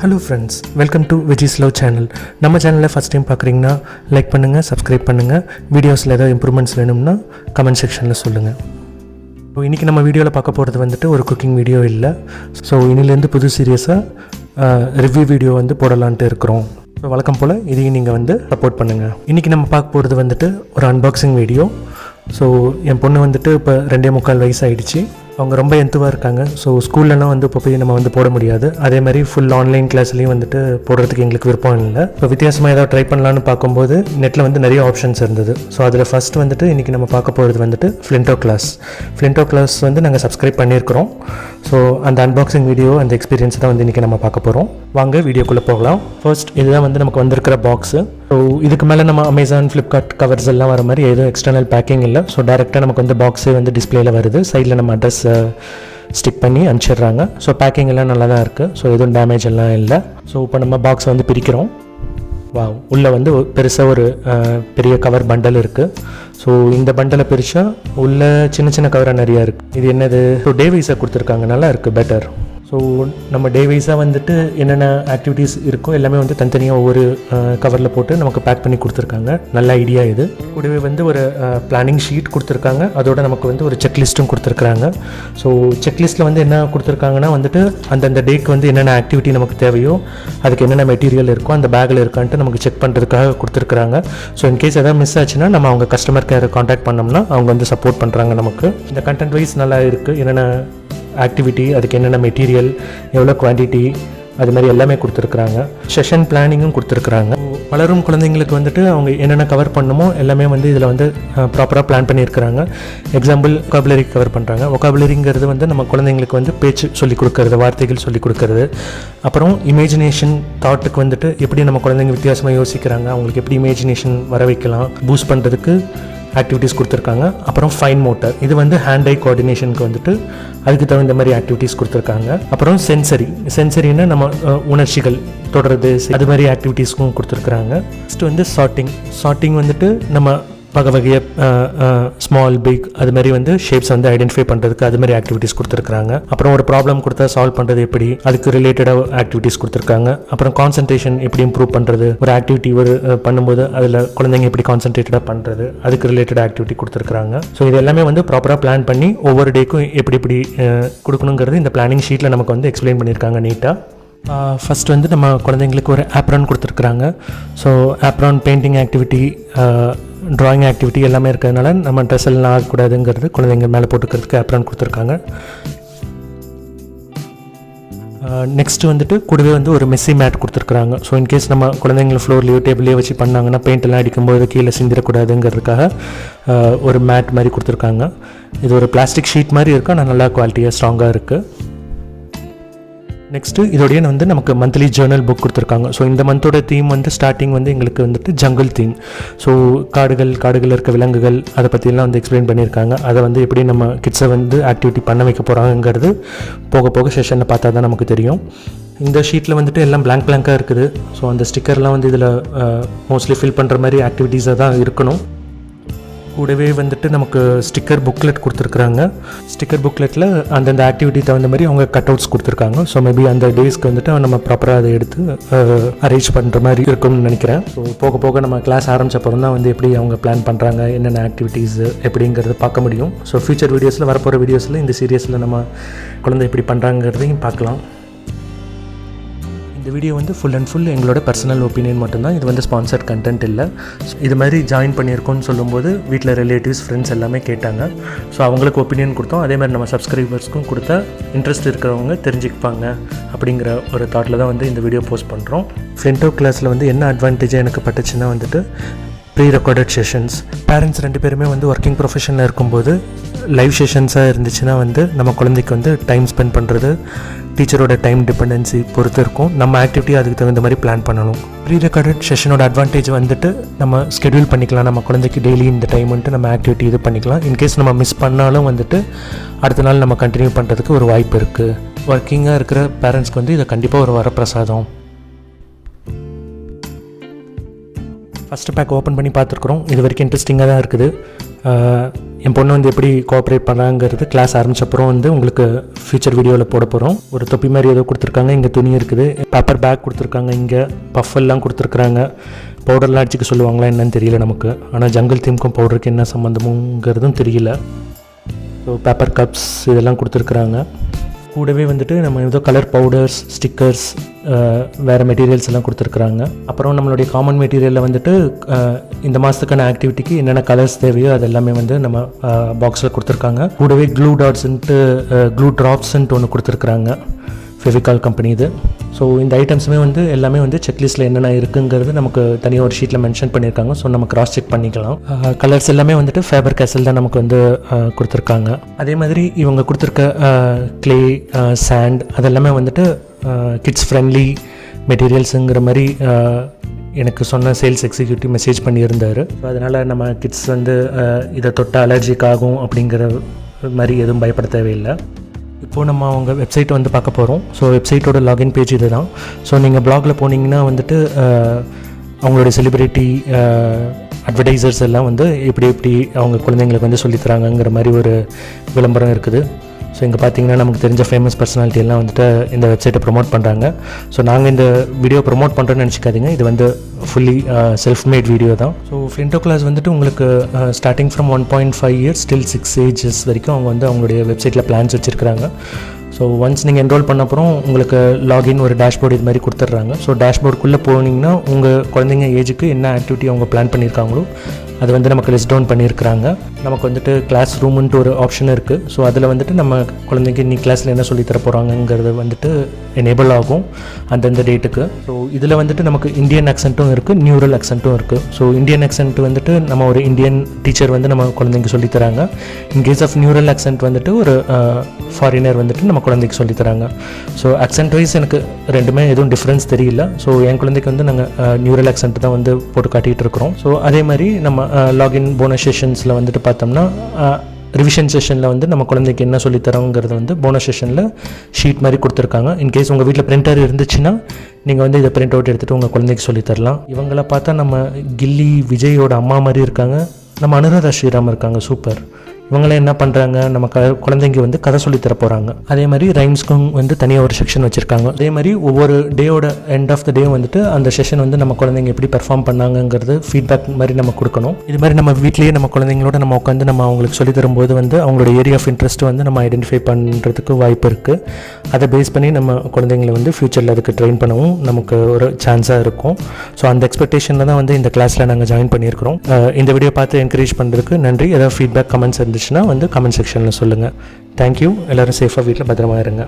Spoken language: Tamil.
Hello friends, welcome to Viji's love channel. நம்ம சேனலில் ஃபஸ்ட் டைம் பார்க்குறீங்கன்னா லைக் பண்ணுங்கள், சப்ஸ்கிரைப் பண்ணுங்கள். வீடியோஸில் ஏதாவது இம்ப்ரூவ்மெண்ட்ஸ் வேணும்னா கமெண்ட் செக்ஷனில் சொல்லுங்கள். ஸோ இன்றைக்கி நம்ம வீடியோவில் பார்க்க போகிறது வந்துட்டு ஒரு குக்கிங் வீடியோ இல்லை. ஸோ இன்னிலேருந்து புது சீரியஸாக ரிவ்யூ வீடியோ வந்து போடலான்ட்டு இருக்கிறோம். ஸோ வழக்கம் போல் இதையும் நீங்கள் வந்து சப்போர்ட் பண்ணுங்கள். இன்றைக்கி நம்ம பார்க்க போகிறது வந்துட்டு ஒரு அன்பாக்சிங் வீடியோ. ஸோ என் பொண்ணு வந்துட்டு இப்போ 2.25 வயசு ஆகிடுச்சு. அவங்க ரொம்ப எந்துவாக இருக்காங்க. ஸோ ஸ்கூல்லலாம் வந்து இப்போ போய் நம்ம வந்து போட முடியாது. அதே மாதிரி ஃபுல் ஆன்லைன் கிளாஸ்லேயும் வந்துட்டு போடுறதுக்கு எங்களுக்கு விருப்பம் இல்லை. இப்போ வித்தியாசமாக ஏதாவது ட்ரை பண்ணலான்னு பார்க்கும்போது நெட்டில் வந்து நிறைய ஆப்ஷன்ஸ் இருந்தது. ஸோ அதில் ஃபஸ்ட் வந்துட்டு இன்றைக்கி நம்ம பார்க்க போகிறது வந்துட்டு ஃப்ளின்டோ கிளாஸ் வந்து நாங்கள் சப்ஸ்கிரைப் பண்ணியிருக்கிறோம். ஸோ அந்த அன்பாக்சிங் வீடியோ, அந்த எக்ஸ்பீரியன்ஸ் தான் வந்து இன்றைக்கி நம்ம பார்க்க போகிறோம். வாங்க வீடியோக்குள்ளே போகலாம். ஃபர்ஸ்ட் இதுதான் வந்து நமக்கு வந்திருக்கிற பாக்ஸு. ஸோ இதுக்கு மேலே நம்ம அமேசான், ஃப்ளிப்கார்ட் கவர்ஸ் எல்லாம் வர மாதிரி எதுவும் எக்ஸ்டர்னல் பேக்கிங் இல்லை. ஸோ டேரெக்டாக நமக்கு வந்து பாக்ஸே வந்து டிஸ்பிளேல வருது. சைடில் நம்ம அட்ரஸ் ஸ்டிக் பண்ணி அனுப்பிச்சிடுறாங்க. ஸோ பேக்கிங் எல்லாம் நல்லா தான் இருக்குது. ஸோ எதுவும் டேமேஜ் எல்லாம் இல்லை. ஸோ இப்போ நம்ம பாக்ஸை வந்து பிரிக்கிறோம். உள்ளே வந்து பெருசாக ஒரு பெரிய கவர் பண்டல் இருக்குது. ஸோ இந்த பண்டலை பிரித்தா உள்ளே சின்ன சின்ன கவராக நிறையா இருக்குது. இது என்னது? ஸோ டே வைஸாக கொடுத்துருக்காங்க. நல்லா இருக்குது, பெட்டர். ஸோ நம்ம டே வைஸாக வந்துட்டு என்னென்ன ஆக்டிவிட்டீஸ் இருக்கோ எல்லாமே வந்து தனித்தனியாக ஒவ்வொரு கவரில் போட்டு நமக்கு பேக் பண்ணி கொடுத்துருக்காங்க. நல்ல ஐடியா இது. கூடவே வந்து ஒரு பிளானிங் ஷீட் கொடுத்துருக்காங்க. அதோட நமக்கு வந்து ஒரு செக்லிஸ்ட்டும் கொடுத்துருக்குறாங்க. ஸோ செக்லிஸ்ட்டில் வந்து என்ன கொடுத்துருக்காங்கன்னா வந்துட்டு அந்தந்த டேக்கு வந்து என்னென்ன ஆக்டிவிட்டி நமக்கு தேவையோ அதுக்கு என்னென்ன மெட்டீரியல் இருக்கோ அந்த பேக்கில் இருக்கான்ட்டு நமக்கு செக் பண்ணுறதுக்காக கொடுத்துருக்குறாங்க. ஸோ இன்கேஸ் எதாவது மிஸ் ஆச்சுன்னா நம்ம அவங்க கஸ்டமர் கேரை காண்டாக்ட் பண்ணோம்னா அவங்க வந்து சப்போர்ட் பண்ணுறாங்க நமக்கு. இந்த கண்டென்ட் வைஸ் நல்லா இருக்குது. என்னென்ன ஆக்டிவிட்டி, அதுக்கு என்னென்ன மெட்டீரியல், எவ்வளோ குவான்டிட்டி, அது மாதிரி எல்லாமே கொடுத்துருக்குறாங்க. செஷன் பிளானிங்கும் கொடுத்துருக்குறாங்க. வளரும் குழந்தைங்களுக்கு வந்துட்டு அவங்க என்னென்ன கவர் பண்ணுமோ எல்லாமே வந்து இதில் வந்து ப்ராப்பராக பிளான் பண்ணியிருக்கிறாங்க. எக்ஸாம்பிள், ஒகாபுலரி கவர் பண்ணுறாங்க. ஒகாபுலரிங்கிறது வந்து நம்ம குழந்தைங்களுக்கு வந்து பேச்சு சொல்லிக் கொடுக்கறது, வார்த்தைகள் சொல்லிக் கொடுக்கறது. அப்புறம் இமேஜினேஷன், தாட்டுக்கு வந்துட்டு எப்படி நம்ம குழந்தைங்க வித்தியாசமாக யோசிக்கிறாங்க, அவங்களுக்கு எப்படி இமேஜினேஷன் வர வைக்கலாம், பூஸ்ட் பண்ணுறதுக்கு ஆக்டிவிட்டீஸ் கொடுத்துருக்காங்க. அப்புறம் ஃபைன் மோட்டர், இது வந்து ஹேண்ட் ஐ கோஆர்டினேஷனுக்கு வந்துட்டு அதுக்கு தகுந்த மாதிரி ஆக்டிவிட்டீஸ் கொடுத்துருக்காங்க. அப்புறம் சென்சரின்னா நம்ம உணர்ச்சிகள் தொடர்றது, அது மாதிரி ஆக்டிவிட்டீஸ்க்கும் கொடுத்துருக்குறாங்க. நெக்ஸ்ட் வந்து சார்ட்டிங் வந்துட்டு நம்ம வகை வகையாக ஸ்மால், பிக், அது மாதிரி வந்து ஷேப்ஸ் வந்து ஐடென்டிஃபை பண்ணுறதுக்கு அது மாதிரி ஆக்டிவிட்டீஸ் கொடுத்துருக்காங்க. அப்புறம் ஒரு ப்ராப்ளம் கொடுத்தா சால்வ் பண்ணுறது எப்படி, அதுக்கு ரிலேட்டடாக ஆக்டிவிட்டீஸ் கொடுத்துருக்காங்க. அப்புறம் கான்சன்ட்ரேஷன் எப்படி இம்ப்ரூவ் பண்ணுறது, ஒரு ஆக்டிவிட்டி ஒரு பண்ணும்போது அதில் குழந்தைங்க எப்படி கான்சன்ட்ரேட்டடாக பண்ணுறது, அதுக்கு ரிலேட்டட் ஆக்டிவிட்டி கொடுத்துருக்காங்க. ஸோ இது எல்லாமே வந்து ப்ராப்பராக பிளான் பண்ணி ஒவ்வொரு டேக்கும் எப்படி கொடுக்கணுங்கிறது இந்த பிளானிங் ஷீட்டில் நமக்கு வந்து எக்ஸ்பிளைன் பண்ணியிருக்காங்க நீட்டாக. ஃபஸ்ட் வந்து நம்ம குழந்தைங்களுக்கு ஒரு ஆப்ரான் கொடுத்துருக்குறாங்க. So apron painting activity, drawing activity எல்லாமே இருக்கிறதுனால நம்ம ட்ரெஸ் எல்லாம் ஆகக்கூடாதுங்கிறது குழந்தைங்க மேலே போட்டுக்கிறதுக்கு ஆப்ரான் கொடுத்துருக்காங்க. நெக்ஸ்ட்டு வந்துட்டு கூடவே வந்து ஒரு மெஸ்ஸி மேட் கொடுத்துருக்குறாங்க. ஸோ இன்கேஸ் நம்ம குழந்தைங்களை ஃப்ளோர்லேயோ டேபிள்லேயோ வச்சு பண்ணாங்கன்னா பெயிண்ட் எல்லாம் அடிக்கும்போது கீழே சிந்திடக்கூடாதுங்கிறதுக்காக ஒரு மேட் மாதிரி கொடுத்துருக்காங்க. இது ஒரு பிளாஸ்டிக் ஷீட் மாதிரி இருக்குது, ஆனால் நல்லா குவாலிட்டியாக ஸ்ட்ராங்காக இருக்குது. நெக்ஸ்ட்டு இதோடைய வந்து நமக்கு மந்த்லி ஜேர்னல் புக் கொடுத்துருக்காங்க. ஸோ இந்த மந்தோட தீம் வந்து ஸ்டார்டிங் வந்து எங்களுக்கு வந்துட்டு ஜங்கிள் தீம். ஸோ காடுகள் இருக்க விலங்குகள் அதை பற்றிலாம் வந்து எக்ஸ்பிளைன் பண்ணியிருக்காங்க. அதை வந்து எப்படி நம்ம கிட்ஸை வந்து ஆக்டிவிட்டி பண்ண வைக்க போகிறாங்கிறது போக போக செஷனில் பார்த்தா தான் நமக்கு தெரியும். இந்த ஷீட்டில் வந்துட்டு எல்லாம் பிளாங்காக இருக்குது. ஸோ அந்த ஸ்டிக்கர்லாம் வந்து இதில் மோஸ்ட்லி ஃபில் பண்ணுற மாதிரி ஆக்டிவிட்டீஸாக தான் இருக்கணும். கூடவே வந்துட்டு நமக்கு ஸ்டிக்கர் புக்லெட் கொடுத்துருக்குறாங்க. ஸ்டிக்கர் புக்லெட்டில் அந்தந்த ஆக்டிவிட்டி தகுந்த மாதிரி அவங்க கட் அவுட்ஸ் கொடுத்துருக்காங்க. ஸோ மேபி அந்த டேஸ்க்கு வந்துட்டு நம்ம ப்ராப்பராக அதை எடுத்து அரேஞ்ச் பண்ணுற மாதிரி இருக்கும்னு நினைக்கிறேன். ஸோ போக போக நம்ம கிளாஸ் ஆரம்பிச்சப்பறம் தான் வந்து எப்படி அவங்க பிளான் பண்ணுறாங்க, என்னென்ன ஆக்டிவிட்டீஸ் எப்படிங்கிறது பார்க்க முடியும். ஸோ ஃபியூச்சர் வீடியோஸில், வரப்போகிற வீடியோஸில் இந்த சீரியஸில் நம்ம குழந்தை எப்படி பண்ணுறாங்கிறதையும் பார்க்கலாம். இந்த வீடியோ வந்து ஃபுல் அண்ட் ஃபுல் எங்களோட பர்சனல் ஒப்பீனியன் மட்டும்தான். இது வந்து ஸ்பான்சர்ட் கண்டென்ட் இல்லை. இது மாதிரி ஜாயின் பண்ணியிருக்கோன்னு சொல்லும்போது வீட்டில் ரிலேட்டிவ்ஸ், ஃப்ரெண்ட்ஸ் எல்லாமே கேட்டாங்க. ஸோ அவங்களுக்கு ஒப்பீனியன் கொடுத்தோம். அதே மாதிரி நம்ம சப்ஸ்கிரைபர்ஸ்க்கும் கொடுத்தா இன்ட்ரெஸ்ட் இருக்கிறவங்க தெரிஞ்சுப்பாங்க அப்படிங்கிற ஒரு தாட்டில் தான் வந்து இந்த வீடியோ போஸ்ட் பண்ணுறோம். ஃப்ளின்டோ கிளாஸில் வந்து என்ன அட்வான்டேஜாக எனக்கு பட்டுச்சுன்னா வந்துட்டு ப்ரீ ரெக்கார்டட் செஷன்ஸ். பேரண்ட்ஸ் 2 பேருமே வந்து ஒர்க்கிங் ப்ரொஃபஷனில் இருக்கும்போது லைவ் செஷன்ஸாக இருந்துச்சுன்னா வந்து நம்ம குழந்தைக்கு வந்து டைம் ஸ்பெண்ட் பண்ணுறது டீச்சரோட டைம் டிபெண்டன்சி பொறுத்து இருக்கும். நம்ம ஆக்டிவிட்டி அதுக்கு தகுந்த மாதிரி பிளான் பண்ணணும். ப்ரீ ரெக்கார்டட் செஷனோட அட்வான்டேஜ் வந்துட்டு நம்ம ஸ்கெடியூல் பண்ணிக்கலாம். நம்ம குழந்தைக்கு டெய்லி இந்த டைம் வந்துட்டு நம்ம ஆக்டிவிட்டி இது பண்ணிக்கலாம். இன்கேஸ் நம்ம மிஸ் பண்ணாலும் வந்துட்டு அடுத்த நாள் நம்ம கண்டினியூ பண்ணுறதுக்கு ஒரு வாய்ப்பு இருக்குது. ஒர்க்கிங்காக இருக்கிற பேரண்ட்ஸ்க்கு வந்து இதை கண்டிப்பாக ஒரு வரப்பிரசாதம். ஃபஸ்ட்டு பேக் ஓப்பன் பண்ணி பார்த்துருக்குறோம். இது வரைக்கும் இன்ட்ரெஸ்டிங்காக தான் இருக்குது. என் பொண்ணு வந்து எப்படி கோஆப்ரேட் பண்ணாங்கிறது கிளாஸ் ஆரம்பிச்சப்பறம் வந்து உங்களுக்கு ஃபியூச்சர் வீடியோவில் போட போகிறோம். ஒரு தொப்பி மாதிரி ஏதோ கொடுத்துருக்காங்க, இங்கே துணி இருக்குது, பேப்பர் பேக் கொடுத்துருக்காங்க, இங்கே பஃபெல்லாம் கொடுத்துருக்குறாங்க. பவுடர்லாம் அடிச்சுக்க சொல்லுவாங்களா என்னன்னு தெரியல நமக்கு. ஆனால் ஜங்கிள் தீம்க்கும் பவுடருக்கு என்ன சம்மந்தமுங்கிறதும் தெரியல. ஸோ பேப்பர் கப்ஸ் இதெல்லாம் கொடுத்துருக்குறாங்க. கூடவே வந்துட்டு நம்ம ஏதோ கலர் பவுடர்ஸ், ஸ்டிக்கர்ஸ், வேறு மெட்டீரியல்ஸ் எல்லாம் கொடுத்துருக்குறாங்க. அப்புறம் நம்மளுடைய காமன் மெட்டீரியலில் வந்துட்டு இந்த மாதத்துக்கான ஆக்டிவிட்டிக்கு என்னென்ன கலர்ஸ் தேவையோ அது எல்லாமே வந்து நம்ம பாக்ஸில் கொடுத்துருக்காங்க. கூடவே க்ளூ டாட்ஸ்ன்ட்டு க்ளூ ட்ராப்ஸ்ன்ட்டு ஒன்று கொடுத்துருக்குறாங்க, ஃபெவிகால் கம்பெனி இது. ஸோ இந்த ஐட்டம்ஸுமே வந்து எல்லாமே வந்து செக்லிஸ்ட்டில் என்னென்ன இருக்குங்கிறது நமக்கு தனியாக ஒரு ஷீட்டில் மென்ஷன் பண்ணியிருக்காங்க. ஸோ நம்ம கிராஸ் செக் பண்ணிக்கலாம். கலர்ஸ் எல்லாமே வந்துட்டு ஃபேபர் கேசல் தான் நமக்கு வந்து கொடுத்துருக்காங்க. அதே மாதிரி இவங்க கொடுத்துருக்க க்ளே, சாண்ட் அதெல்லாமே வந்துட்டு கிட்ஸ் ஃப்ரெண்ட்லி மெட்டீரியல்ஸுங்கிற மாதிரி எனக்கு சொன்ன சேல்ஸ் எக்ஸிக்யூட்டிவ் மெசேஜ் பண்ணியிருந்தார். ஸோ அதனால் நம்ம கிட்ஸ் வந்து இதை தொட்ட அலர்ஜிக் ஆகும் அப்படிங்கிற மாதிரி எதுவும் பயப்பட தேவையில்லை. இப்போது நம்ம அவங்க வெப்சைட் வந்து பார்க்க போகிறோம். ஸோ வெப்சைட்டோட லாகின் பேஜ் இது தான். ஸோ நீங்கள் ப்ளாகில் போனீங்கன்னா வந்துட்டு அவங்களுடைய செலிப்ரிட்டி அட்வர்டைசர்ஸ் எல்லாம் வந்து எப்படி அவங்க குழந்தைங்களுக்கு வந்து சொல்லித்தராங்கங்கிற மாதிரி ஒரு விளம்பரம் இருக்குது. ஸோ இங்கே பார்த்தீங்கன்னா நமக்கு தெரிஞ்ச ஃபேமஸ் பர்சனாலிட்டி எல்லாம் வந்துட்டு இந்த வெப்சைட்டை ப்ரொமோட் பண்ணுறாங்க. ஸோ நாங்கள் இந்த வீடியோ ப்ரொமோட் பண்ணுறோன்னு நினச்சிக்காதீங்க, இது வந்து ஃபுல்லி செல்ஃப் மேட் வீடியோ தான். ஸோ ஃப்ளின்டோ கிளாஸ் வந்துட்டு உங்களுக்கு starting from 1.5 years till 6 ages வரைக்கும் அவங்க வந்து அவங்களுடைய வெப்சைட்டில் பிளான்ஸ் வச்சுருக்கிறாங்க. ஸோ ஒன்ஸ் நீங்கள் என்ரோல் பண்ண அப்புறம் உங்களுக்கு லாகின் ஒரு டேஷ்போர்டு இது மாதிரி கொடுத்துட்றாங்க. ஸோ டேஷ்போர்டுக்குள்ளே போனீங்கன்னா உங்கள் குழந்தைங்க ஏஜுக்கு என்ன ஆக்டிவிட்டி அவங்க பிளான் பண்ணியிருக்காங்களோ அது வந்து நமக்கு லிஸ்ட் டவுன் பண்ணியிருக்கிறாங்க. நமக்கு வந்துட்டு கிளாஸ் ரூமுன்ட்டு ஒரு ஆப்ஷன் இருக்குது. ஸோ அதில் வந்துட்டு நம்ம குழந்தைங்க இன்னைக்கு கிளாஸில் என்ன சொல்லித்தர போகிறாங்கங்கிறது வந்துட்டு எனேபிள் ஆகும் அந்தந்த டேட்டுக்கு. ஸோ இதில் வந்துட்டு நமக்கு இந்தியன் அக்சென்ட்டும் இருக்குது, நியூரல் அக்சென்ட்டும் இருக்குது. ஸோ இந்தியன் அக்சென்ட் வந்துட்டு நம்ம ஒரு இந்தியன் டீச்சர் வந்து நம்ம குழந்தைங்க சொல்லித்தராங்க. இன்கேஸ் ஆஃப் நியூரல் அக்சென்ட் வந்துட்டு ஒரு ஃபாரினர் வந்துட்டு நம்ம குழந்தைக்கு சொல்லித்தராங்க. ஸோ அக்சென்ட் வைஸ் எனக்கு ரெண்டுமே எதுவும் டிஃப்ரென்ஸ் தெரியல. ஸோ என் குழந்தைக்கு வந்து நாங்கள் நியூரல் அக்சென்ட் தான் வந்து போட்டு காட்டிகிட்டு இருக்கிறோம். ஸோ அதே மாதிரி நம்ம லாகின் போனஸ் செஷன்ஸில் வந்துட்டு பார்த்தோம்னா ரிவிஷன் செஷனில் வந்து நம்ம குழந்தைக்கு என்ன சொல்லித்தரோங்கிறது வந்து போனஸ் செஷனில் ஷீட் மாதிரி கொடுத்துருக்காங்க. இன்கேஸ் உங்கள் வீட்டில் பிரிண்டர் இருந்துச்சுன்னா நீங்கள் வந்து இதை பிரிண்ட் அவுட் எடுத்துகிட்டு உங்கள் குழந்தைக்கு சொல்லித்தரலாம். இவங்கள பார்த்தா நம்ம கில்லி விஜயோட அம்மா மாதிரி இருக்காங்க, நம்ம அனுராதா ஸ்ரீராம் இருக்காங்க, சூப்பர். இவங்களாம் என்ன பண்ணுறாங்க, நம்ம குழந்தைங்க வந்து கதை சொல்லித்தர போகிறாங்க. அதே மாதிரி ரைம்ஸ்க்கும் வந்து தனியாக ஒரு செக்ஷன் வச்சுருக்காங்க. அதே மாதிரி ஒவ்வொரு டேயோட எண்ட் ஆஃப் த டே வந்துட்டு அந்த செஷன் வந்து நம்ம குழந்தைங்க எப்படி பெர்ஃபார்ம் பண்ணாங்கிறது ஃபீட்பேக் மாதிரி நம்ம கொடுக்கணும். இது மாதிரி நம்ம வீட்லேயே நம்ம குழந்தைங்களோட நம்ம உட்காந்து நம்ம அவங்களுக்கு சொல்லித்தரும்போது வந்து அவங்களோட ஏரியா ஆஃப் இன்ட்ரெஸ்ட் வந்து நம்ம ஐடென்டிஃபை பண்ணுறதுக்கு வாய்ப்பு இருக்குது. அதை பேஸ் பண்ணி நம்ம குழந்தைங்களை வந்து ஃப்யூச்சரில் அதுக்கு ட்ரெயின் பண்ணவும் நமக்கு ஒரு சான்ஸாக இருக்கும். ஸோ அந்த எக்ஸ்பெக்டேஷனில் தான் வந்து இந்த கிளாஸில் நாங்கள் ஜாயின் பண்ணியிருக்கிறோம். இந்த வீடியோ பார்த்து என்கரேஜ் பண்ணுறதுக்கு நன்றி. ஏதாவது ஃபீட்பேக் கமெண்ட்ஸ் இருந்துச்சுன்னா வந்து கமெண்ட் செக்ஷனில் சொல்லுங்கள். தேங்க்யூ. எல்லோரும் சேஃபாக வீட்டில் பத்திரமா இருங்க.